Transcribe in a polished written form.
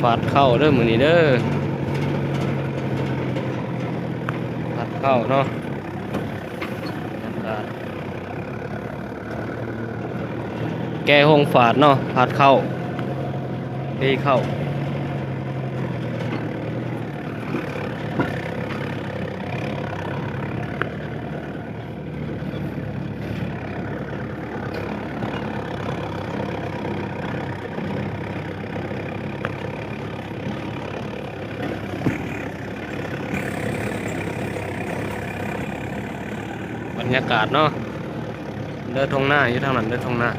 ฟาดเข้าเด้อมื้อนี้เด้อฟาดเข้าเนาะอากาศแก้ห้องฝาดเนาะฟาดเข้าเทเข้าบรรยากาศเนาะเดินทงหน้าอยู่ทางนั้นเดินทงหน้า